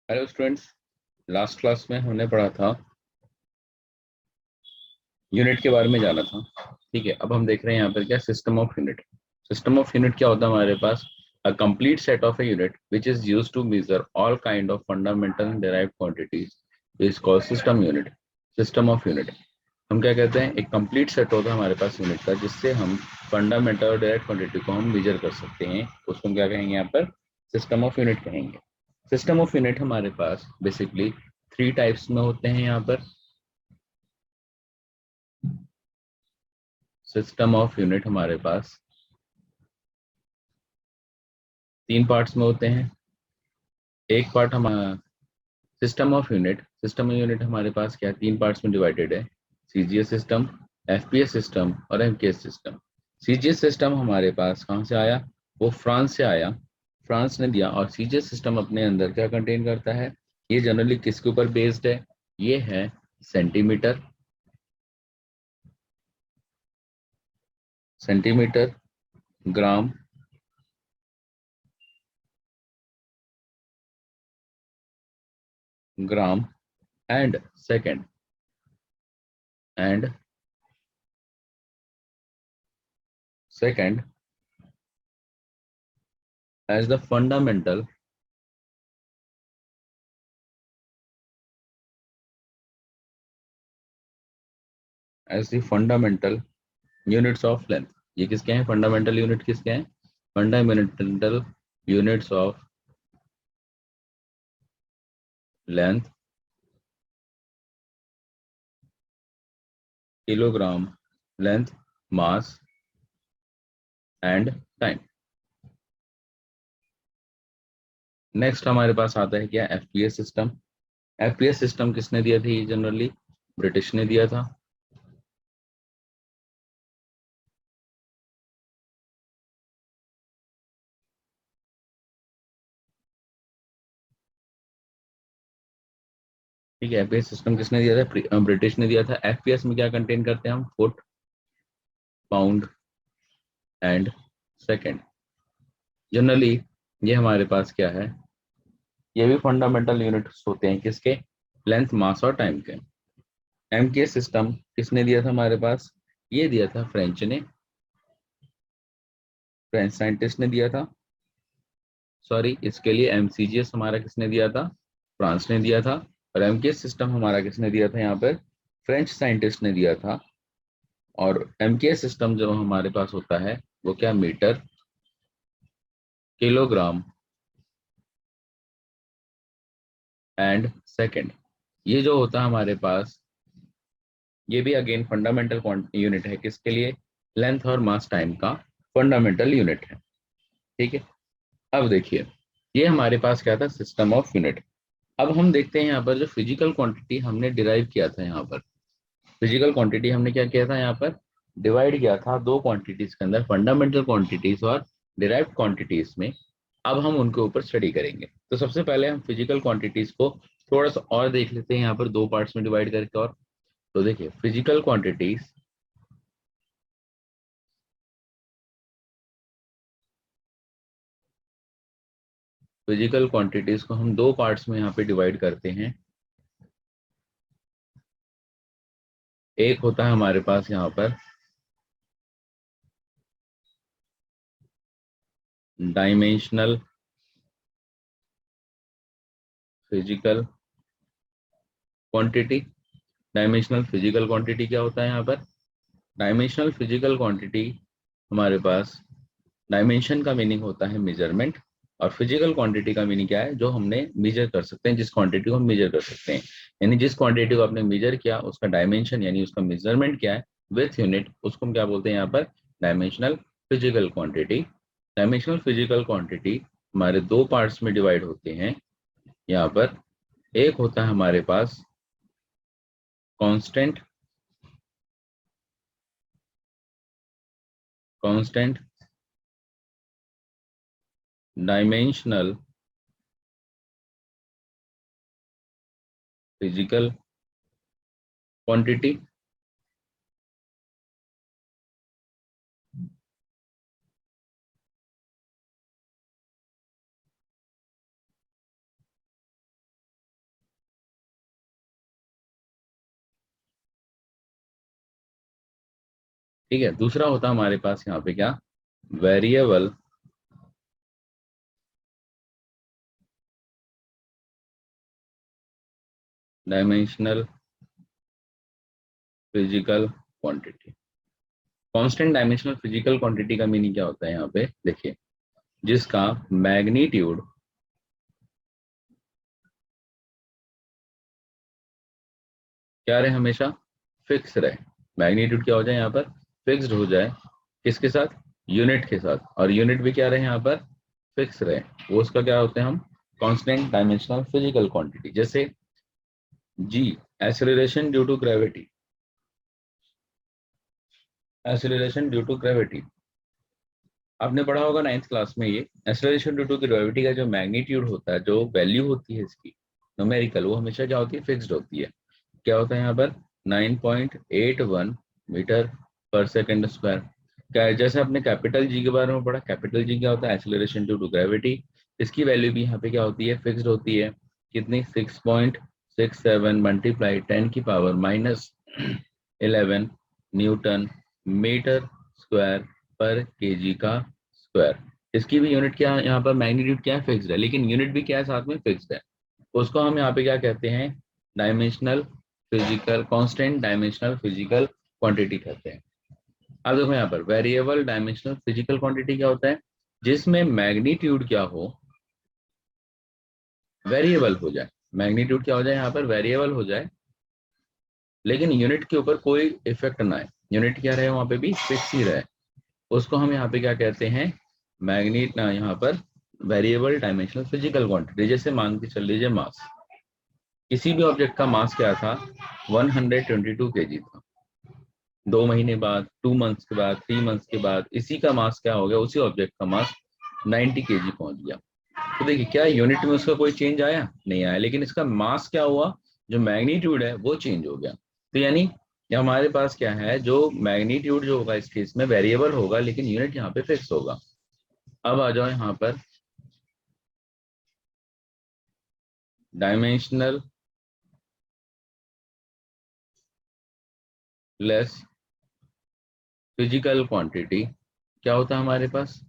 Hello students. Last class में हमने पढ़ा था यूनिट के बारे में जाना था। ठीक है, अब हम देख रहे हैं यहाँ पर क्या system of unit. System of unit क्या होता है हमारे पास? A complete set of a unit which is used to measure all kind of fundamental derived quantities is called system unit. System of unit हम क्या कहते हैं? एक कंप्लीट सेट होता है हमारे पास यूनिट का जिससे हम फंडामेंटल और डायरेक्ट क्वांटिटी को हम मेजर कर सकते हैं। उसको हम क्या कहेंगे यहाँ पर? सिस्टम ऑफ यूनिट कहेंगे। सिस्टम ऑफ यूनिट हमारे पास बेसिकली थ्री टाइप्स में होते हैं यहाँ पर। सिस्टम ऑफ यूनिट हमारे पास तीन पार्ट्स में होते हैं। एक पार्ट हमारा सिस्टम ऑफ यूनिट हमारे पास क्या है? तीन पार्ट्स में डिवाइडेड है। सीजीएस सिस्टम, एफपीएस सिस्टम और एमकेएस सिस्टम। सीजीएस सिस्टम हमारे पास कहाँ से आया? वो फ्रांस से आया। फ्रांस ने दिया। और सीजीएस सिस्टम अपने अंदर क्या कंटेन करता है? ये जनरली किसके ऊपर बेस्ड है? ये है centimetre, centimetre, gram, gram and second and second as the fundamental as the fundamental units of length। ये किसके हैं? फंडामेंटल यूनिट किसके हैं? Fundamental units of length, kilogram, length, mass and time. Next हमारे पास आता है क्या? FPS system. एफपीएस सिस्टम किसने दिया था? ये जनरली ब्रिटिश ने दिया था। ठीक है, एफपीएस सिस्टम किसने दिया था? ब्रिटिश ने दिया था। एफपीएस में क्या कंटेन करते हैं हम? Foot, pound and second. Generally ये हमारे पास क्या है? ये भी फंडामेंटल यूनिट्स होते हैं किसके? लेंथ, मास और टाइम के। एमके सिस्टम किसने दिया था हमारे पास? ये दिया था फ्रेंच ने। फ्रेंच साइंटिस्ट ने दिया था। सॉरी, इसके लिए एमसीजीएस हमारा किसने दिया था? फ्रांस ने दिया था। और एमके सिस्टम हमारा किसने दिया था यहाँ पर? फ्रेंच साइंटिस्ट ने दिया था। और एमके सिस्टम जो हमारे पास होता है वो क्या? Metre, kilogram and second. ये जो होता है हमारे पास, ये भी अगेन फंडामेंटल यूनिट है किसके लिए? लेंथ और मास टाइम का फंडामेंटल यूनिट है। ठीक है, अब देखिए ये हमारे पास क्या था? System of unit. अब हम देखते हैं यहाँ पर जो फिजिकल क्वांटिटी हमने डिराइव किया था यहाँ पर। फिजिकल क्वांटिटी हमने क्या किया था यहाँ पर? डिवाइड किया था दो क्वांटिटीज के अंदर, फंडामेंटल क्वांटिटीज और डिराइव्ड क्वांटिटीज में। अब हम उनके ऊपर स्टडी करेंगे। तो सबसे पहले हम फिजिकल क्वांटिटीज को थोड़ा सा और देख लेते हैं यहाँ पर दो पार्ट्स में डिवाइड करके। और तो देखिए फिजिकल क्वांटिटीज को हम दो पार्ट्स में यहाँ पे डिवाइड करते हैं। एक होता है हमारे पास यहाँ पर dimensional physical quantity. Dimensional physical quantity क्या होता है यहाँ पर? डायमेंशनल फिजिकल क्वांटिटी हमारे पास, डायमेंशन का मीनिंग होता है मेजरमेंट। और फिजिकल क्वांटिटी का मीनिंग क्या है? जो हमने मेजर कर सकते हैं, जिस क्वांटिटी को हम मेजर कर सकते हैं। यानी जिस क्वांटिटी को आपने मेजर किया उसका डायमेंशन यानी उसका मेजरमेंट क्या है विथ यूनिट, उसको हम क्या बोलते हैं यहाँ पर? Dimensional physical quantity. Dimensional physical quantity हमारे दो पार्ट्स में डिवाइड होते हैं यहाँ पर। एक होता है हमारे पास constant, constant dimensional physical quantity. ठीक है। दूसरा होता है हमारे पास यहाँ पे क्या, variable dimensional physical quantity. Constant dimensional physical quantity का मीनिंग क्या होता है यहाँ पे देखिए, जिसका मैग्नीट्यूड क्या रहे, हमेशा फिक्स रहे। मैग्नीट्यूड क्या हो जाए यहाँ पर, फिक्स्ड हो जाए। किसके साथ, यूनिट के साथ। और यूनिट भी क्या रहे यहाँ पर, फिक्स रहे। वो उसका क्या होते हैं हम, कांस्टेंट डायमेंशनल फिजिकल क्वांटिटी। जैसे g, acceleration due to gravity, acceleration due to gravity आपने पढ़ा होगा नाइन्थ क्लास में। ये एक्सेलरेशन ड्यू टू ग्रेविटी का जो मैग्नीट्यूड होता है, जो वैल्यू होती है इसकी न्यूमेरिकल, वो हमेशा क्या होती है, फिक्स्ड होती है। क्या होता है यहाँ पर, 9.81 मीटर पर सेकंड स्क्वायर। क्या, जैसे आपने कैपिटल जी के बारे में पढ़ा, कैपिटल जी क्या होता है, एक्सेलरेशन ड्यू टू ग्रेविटी। इसकी वैल्यू भी यहाँ पे क्या होती है, फिक्स्ड होती है। कितनी, 6.67 मल्टीप्लाई 10⁻⁻11 न्यूटन मीटर स्क्वायर पर केजी का स्क्वायर। इसकी भी यूनिट क्या है यहाँ पर, मैग्नीट्यूड क्या है, फिक्स्ड है, लेकिन यूनिट भी क्या है, साथ में फिक्स्ड है। उसको हम यहाँ पे क्या कहते हैं, dimensional physical constant dimensional physical quantity कहते हैं। अब देखो यहाँ पर वेरिएबल डायमेंशनल फिजिकल क्वांटिटी क्या होता है, जिसमें मैग्नीट्यूड क्या हो, वेरिएबल हो जाए। मैग्नीट्यूड क्या हो जाए यहाँ पर, वेरिएबल हो जाए, लेकिन यूनिट के ऊपर कोई इफेक्ट ना आए, यूनिट क्या रहे वहां पे भी फिक्स ही रहे। उसको हम यहाँ पे क्या कहते हैं, मैग्नीट ना, यहाँ पर वेरिएबल डायमेंशनल फिजिकल क्वांटिटी। जैसे मान के चल लीजिए मास, किसी भी ऑब्जेक्ट का मास क्या था, 122 केजी था। 2 महीने बाद, 2 मंथ्स के बाद, 3 मंथ्स के बाद इसी का मास क्या हो गया, उसी ऑब्जेक्ट का मास 90 केजी पहुंच गया। तो देखिए क्या यूनिट में उसका कोई चेंज आया, नहीं आया, लेकिन इसका मास क्या हुआ, जो मैग्नीट्यूड है वो चेंज हो गया। तो यानी ये हमारे पास क्या है, जो मैग्नीट्यूड जो होगा इस केस में वेरिएबल होगा, लेकिन यूनिट यहाँ पे फिक्स होगा। अब आ जाओ यहाँ पर डायमेंशनल लेस फिजिकल क्वांटिटी। क्या होता है हमारे पास,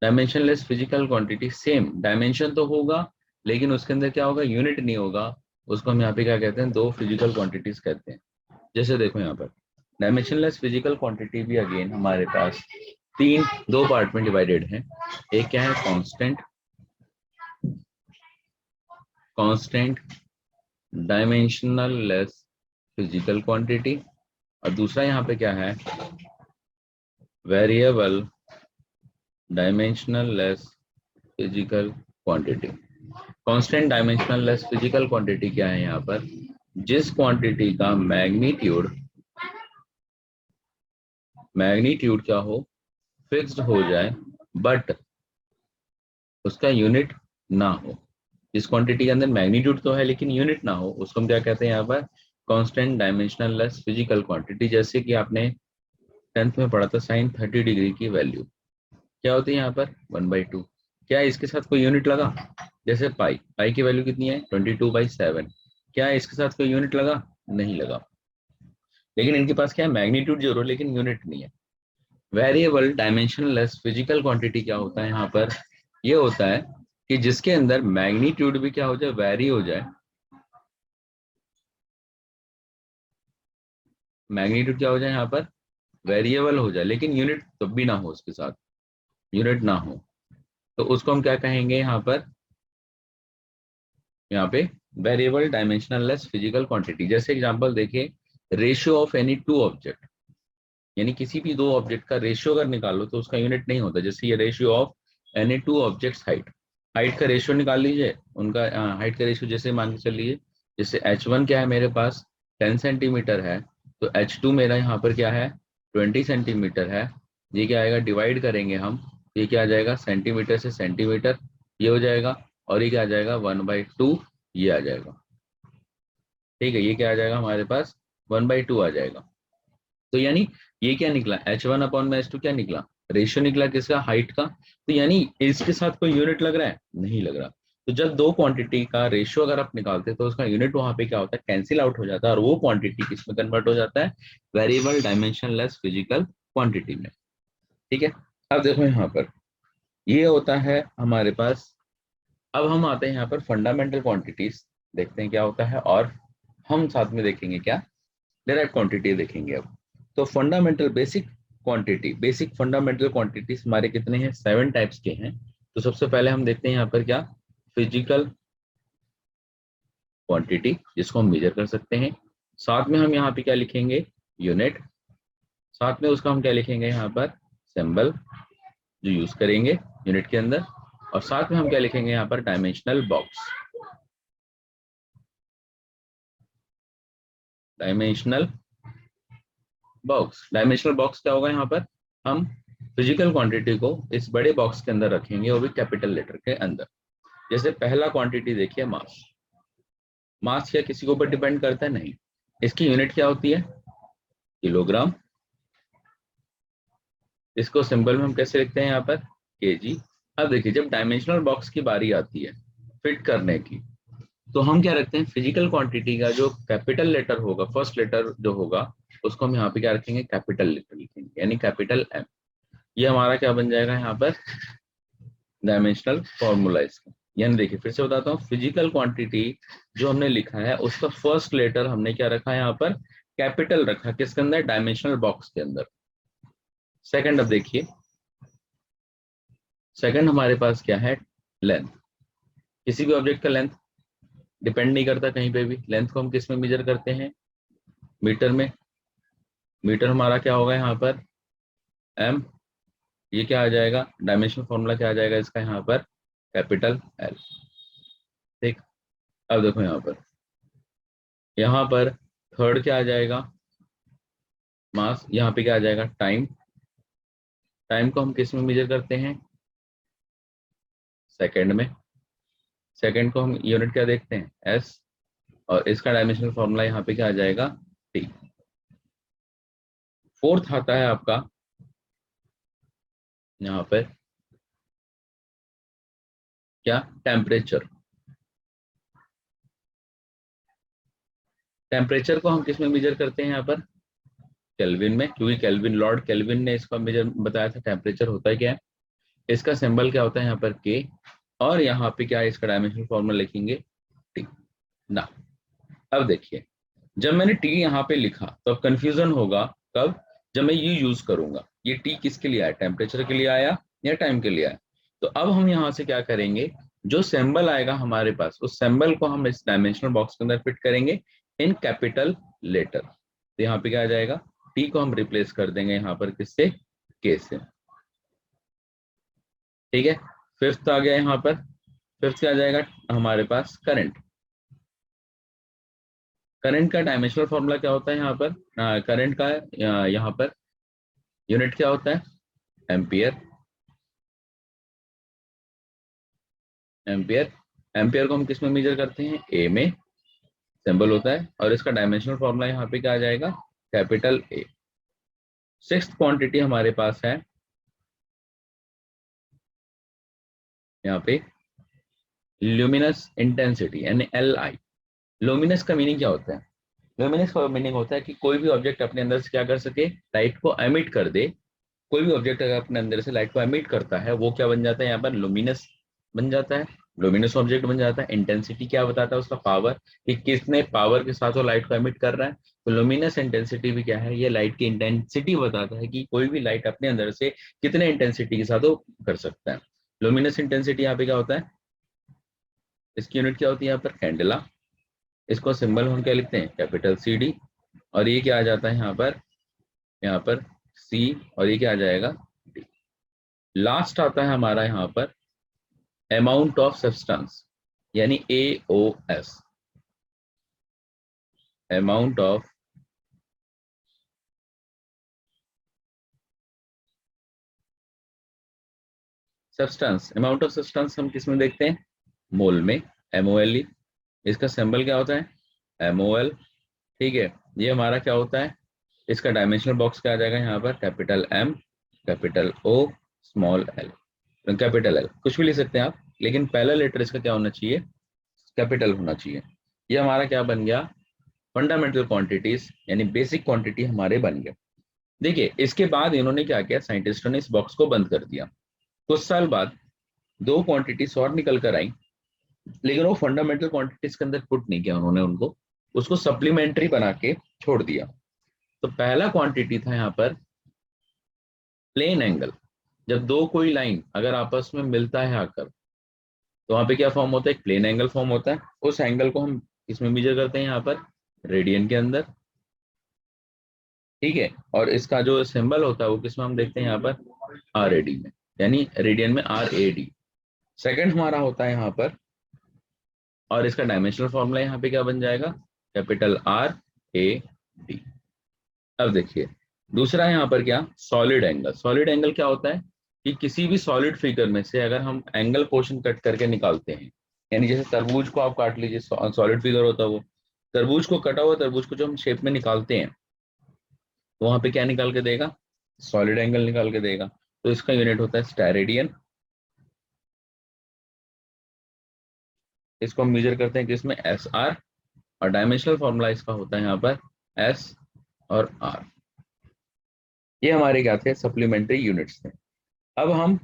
dimensionless physical quantity, same dimension तो होगा, लेकिन उसके अंदर क्या होगा, यूनिट नहीं होगा। उसको हम यहाँ पे क्या कहते हैं, दो फिजिकल क्वांटिटीज कहते हैं। जैसे देखो यहाँ पर डायमेंशन लेस फिजिकल क्वांटिटी भी अगेन हमारे पास दो पार्ट में डिवाइडेड है। एक क्या है, constant constant dimensional less physical quantity, और दूसरा यहाँ पे क्या है, variable dimensional less physical quantity. Constant dimensional less physical quantity क्या है यहाँ पर, जिस क्वांटिटी का मैग्नीट्यूड क्या हो, फिक्स्ड हो जाए, बट उसका यूनिट ना हो। जिस क्वांटिटी के अंदर मैग्नीट्यूड तो है लेकिन यूनिट ना हो, उसको हम क्या कहते हैं यहाँ पर, constant dimensional less physical quantity. जैसे कि आपने 10th में पढ़ा था, साइन 30 डिग्री की वैल्यू क्या होती है यहाँ पर, 1/2। क्या है इसके साथ कोई यूनिट लगा, जैसे पाई, पाई की वैल्यू कितनी है, 22/7। क्या है इसके साथ कोई यूनिट लगा, नहीं लगा। लेकिन इनके पास क्या है, मैग्नीट्यूड जरूर, लेकिन यूनिट नहीं है। Variable dimension less physical quantity क्या होता है यहाँ पर, ये होता है कि जिसके अंदर मैग्नीट्यूड भी क्या हो जाए, वेरी हो जाए। मैग्नीट्यूड क्या हो जाए यहाँ पर, वेरिएबल हो जाए, लेकिन यूनिट तब भी ना हो, उसके साथ यूनिट ना हो, तो उसको हम क्या कहेंगे यहाँ पर, यहाँ पे variable dimensional less physical quantity. जैसे एग्जांपल देखिए, ratio of any two object, यानी किसी भी दो ऑब्जेक्ट का रेशियो अगर निकालो तो उसका यूनिट नहीं होता। जैसे ये ratio of any two objects height, height का रेशियो निकाल लीजिए उनका, हाइट का रेशियो जैसे मान के चल लीजिए, जैसे h1 क्या है मेरे पास, 10 सेंटीमीटर है, तो h2 मेरा यहाँ पर क्या है, 20 सेंटीमीटर है। ये क्या आएगा, डिवाइड करेंगे हम, ये क्या आ जाएगा, सेंटीमीटर से सेंटीमीटर ये हो जाएगा, और ये क्या आ जाएगा, 1/2 ये आ जाएगा। ठीक है, ये क्या आ जाएगा हमारे पास, 1/2 आ जाएगा। तो यानी ये क्या निकला, h1/h2 क्या निकला, रेशियो निकला किसका, हाइट का। तो यानी इसके साथ कोई यूनिट लग रहा है, नहीं लग रहा। तो जब दो क्वांटिटी का रेशियो अगर आप निकालते हैं तो उसका यूनिट वहां पे क्या होता है, कैंसिल आउट हो जाता है, और वो क्वांटिटी किसमें कन्वर्ट हो जाता है, वेरिएबल डायमेंशनलेस फिजिकल क्वांटिटी में। ठीक है, अब देखो यहाँ पर ये होता है हमारे पास। अब हम आते हैं यहाँ पर फंडामेंटल क्वांटिटीज, देखते हैं क्या होता है, और हम साथ में देखेंगे क्या, डायरेक्ट क्वांटिटी देखेंगे अब। तो fundamental basic quantity, basic fundamental quantities हमारे कितने हैं, 7 टाइप्स के हैं। तो सबसे पहले हम देखते हैं यहाँ पर क्या, फिजिकल क्वांटिटी जिसको हम मेजर कर सकते हैं। साथ में हम यहाँ पे क्या लिखेंगे, यूनिट। साथ में उसका हम क्या लिखेंगे यहाँ पर, सिंबल जो यूज करेंगे यूनिट के अंदर। और साथ में हम क्या लिखेंगे यहाँ पर, dimensional box. Dimensional box, dimensional box क्या होगा, यहाँ पर हम फिजिकल क्वांटिटी को इस बड़े बॉक्स के अंदर रखेंगे, वो भी कैपिटल लेटर के अंदर। जैसे पहला क्वांटिटी देखिए, मास। मास क्या किसी के ऊपर डिपेंड करता है, नहीं। इसकी यूनिट क्या होती है, किलोग्राम। इसको सिंबल में हम कैसे लिखते हैं यहाँ पर, केजी। अब देखिए जब डायमेंशनल बॉक्स की बारी आती है फिट करने की, तो हम क्या रखते हैं, फिजिकल क्वांटिटी का जो कैपिटल लेटर होगा, फर्स्ट लेटर जो होगा, उसको हम यहाँ पे क्या रखेंगे, कैपिटल लेटर लिखेंगे, यानी कैपिटल एम। ये हमारा क्या बन जाएगा यहाँ पर, डायमेंशनल फॉर्मूला इसका। यानी देखिए फिर से बताता हूँ, फिजिकल क्वांटिटी जो हमने लिखा है उसका फर्स्ट लेटर हमने क्या रखा है यहाँ पर, कैपिटल रखा, किसके अंदर, डायमेंशनल बॉक्स के अंदर। सेकंड, अब देखिए सेकंड हमारे पास क्या है, लेंथ। किसी भी ऑब्जेक्ट का लेंथ डिपेंड नहीं करता कहीं पे भी, लेंथ को हम किस में मेजर करते हैं, मीटर में। मीटर हमारा क्या होगा यहाँ पर, एम। ये क्या आ जाएगा, डायमेंशनल फॉर्मूला क्या आ जाएगा इसका यहाँ पर, कैपिटल एल। ठीक, अब देखो यहाँ पर थर्ड क्या आ जाएगा, मास। यहाँ पे क्या आ जाएगा, टाइम। टाइम को हम किस में मेजर करते हैं, सेकंड में। सेकंड को हम यूनिट क्या देखते हैं, एस। और इसका डायमेंशनल फॉर्मूला यहाँ पे क्या आ जाएगा, टी। फोर्थ आता है आपका यहाँ पे क्या, टेम्परेचर। टेम्परेचर को हम किस में मेजर करते हैं यहाँ पर, केल्विन में, क्योंकि केल्विन, लॉर्ड केल्विन ने इसका मेजर बताया था टेम्परेचर होता है क्या है। इसका सिंबल क्या होता है यहाँ पर, के। और यहाँ पे क्या है, इसका डायमेंशनल फॉर्मूला लिखेंगे, टी ना। अब देखिए जब मैंने टी यहाँ पे लिखा तो अब कंफ्यूजन होगा कब, जब मैं ये यूज करूंगा। ये टी किसके लिए आया, टेम्परेचर के लिए आया या टाइम के लिए आया। तो अब हम यहाँ से क्या करेंगे, जो सिंबल आएगा हमारे पास, उस सिंबल को हम इस डायमेंशनल बॉक्स के अंदर फिट करेंगे इन कैपिटल लेटर। तो यहाँ पे क्या आ जाएगा, टी को हम रिप्लेस कर देंगे यहाँ पर किससे, के से। ठीक है, फिफ्थ आ गया यहाँ पर। फिफ्थ क्या आ जाएगा हमारे पास, करंट। करंट का डायमेंशनल फॉर्मूला क्या होता है यहाँ पर, करंट का यहाँ पर यूनिट क्या होता है, एम्पियर। एम्पियर, एम्पियर को हम किस में मेजर करते हैं, ए में। सिंबल होता है, और इसका डायमेंशनल फॉर्मूला यहाँ पे क्या आ जाएगा, कैपिटल ए। सिक्स्थ क्वांटिटी हमारे पास है यहाँ पे, ल्यूमिनस इंटेंसिटी, यानी एल आई। लुमिनस का मीनिंग क्या होता है, लुमिनस का मीनिंग होता है कि कोई भी ऑब्जेक्ट अपने अंदर से क्या कर सके, लाइट को एमिट कर दे। कोई भी ऑब्जेक्ट अगर अपने अंदर से लाइट को एमिट करता है, वो क्या बन जाता है यहाँ पर, लुमिनस बन जाता है, लुमिनस ऑब्जेक्ट बन जाता है। इंटेंसिटी क्या बताता है, उसका पावर, कि कितने पावर के साथ वो लाइट को एमिट कर रहा है। तो लुमिनस इंटेंसिटी भी क्या है, ये लाइट की इंटेंसिटी बताता है कि कोई भी लाइट अपने अंदर से कितने इंटेंसिटी के साथ वो कर सकता है। लुमिनस इंटेंसिटी यहाँ पे क्या होता है, इसकी यूनिट क्या होती है यहाँ पर, कैंडेला। इसको सिंबल हम क्या लिखते हैं, कैपिटल सी डी। और ये क्या आ जाता है यहाँ पर, सी। और ये क्या आ जाएगा, डी। लास्ट आता है हमारा यहाँ पर अमाउंट ऑफ सब्सटेंस, यानी A O S. Amount of substance, amount of substance हम किस में देखते हैं, मोल में, MOLE। इसका सिंबल क्या होता है, MOL। ठीक है, ये हमारा क्या होता है, इसका डायमेंशनल बॉक्स क्या आ जाएगा यहाँ पर, capital M, capital O, small l, capital L, कुछ भी लिख सकते हैं आप। लेकिन पहला लेटर इसका क्या होना चाहिए, कैपिटल होना चाहिए। ये हमारा क्या बन गया, फंडामेंटल क्वांटिटीज यानी बेसिक क्वांटिटी हमारे बन गए। देखिए इसके बाद इन्होंने क्या किया, साइंटिस्टों ने इस बॉक्स को बंद कर दिया। कुछ साल बाद दो क्वांटिटीज और निकल कर आई, लेकिन वो फंडामेंटल क्वांटिटीज के अंदर पुट नहीं किया उन्होंने उनको, उसको सप्लीमेंट्री बना के छोड़ दिया। तो पहला क्वांटिटी था यहाँ पर प्लेन एंगल। जब दो कोई लाइन अगर आपस में मिलता है आकर, तो वहां पे क्या फॉर्म होता है, एक प्लेन एंगल फॉर्म होता है। उस एंगल को हम इसमें मेजर करते हैं यहाँ पर रेडियन के अंदर, ठीक है। और इसका जो सिंबल होता है वो किसमें हम देखते हैं यहाँ पर, आर ए डी में, यानी रेडियन में आर ए डी। सेकंड हमारा होता है यहाँ पर, और इसका डायमेंशनल फॉर्मूला यहाँ पे क्या बन जाएगा, कैपिटल आर ए डी। अब देखिए दूसरा यहाँ पर क्या, सॉलिड एंगल। सॉलिड एंगल क्या होता है कि किसी भी सॉलिड फिगर में से अगर हम एंगल पोर्शन कट करके निकालते हैं, यानी जैसे तरबूज को आप काट लीजिए, सॉलिड फिगर होता है वो, तरबूज को कटा हुआ तरबूज को जो हम शेप में निकालते हैं, तो वहां पे क्या निकाल के देगा, सॉलिड एंगल निकाल के देगा। तो इसका यूनिट होता है स्टेरेडियन। इसको हम मेजर करते हैं किसमें, एस आर, और डायमेंशनल फॉर्मूला इसका होता है यहाँ पर एस और आर। ये हमारे क्या थे, सप्लीमेंट्री यूनिट्स थे। अब हम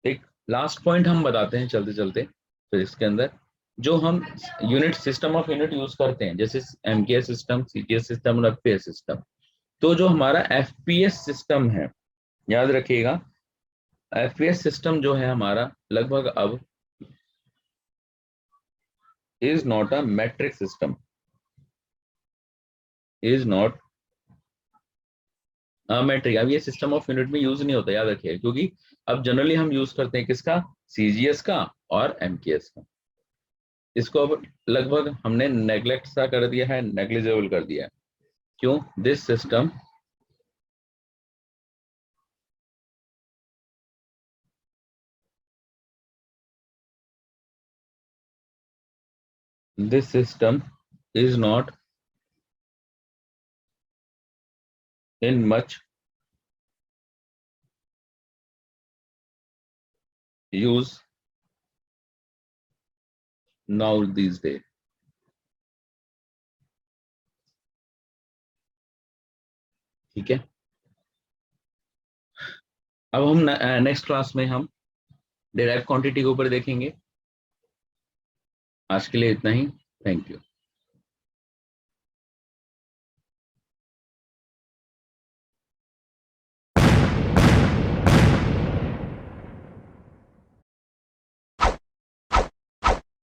एक लास्ट पॉइंट हम बताते हैं चलते चलते फिर इसके अंदर, जो हम unit system of unit use करते हैं, जैसे एमकेएस सिस्टम, सीजीएस सिस्टम और एफपीएस सिस्टम। तो जो हमारा एफपीएस सिस्टम है, याद रखिएगा, एफपीएस सिस्टम जो है हमारा लगभग अब is not a metric system, is not metric. अब ये सिस्टम ऑफ यूनिट में यूज नहीं होता, याद रखिए, क्योंकि अब जनरली हम यूज करते हैं किसका, सीजीएस का और एमकेएस का। इसको अब लगभग हमने नेग्लेक्ट सा कर दिया है, नेग्लिजिबल कर दिया है। क्यों, this system this system is not in much use now these days। ठीक है, अब हम नेक्स्ट क्लास में हम डिराइव क्वांटिटी के ऊपर देखेंगे। आज के लिए इतना ही, थैंक यू।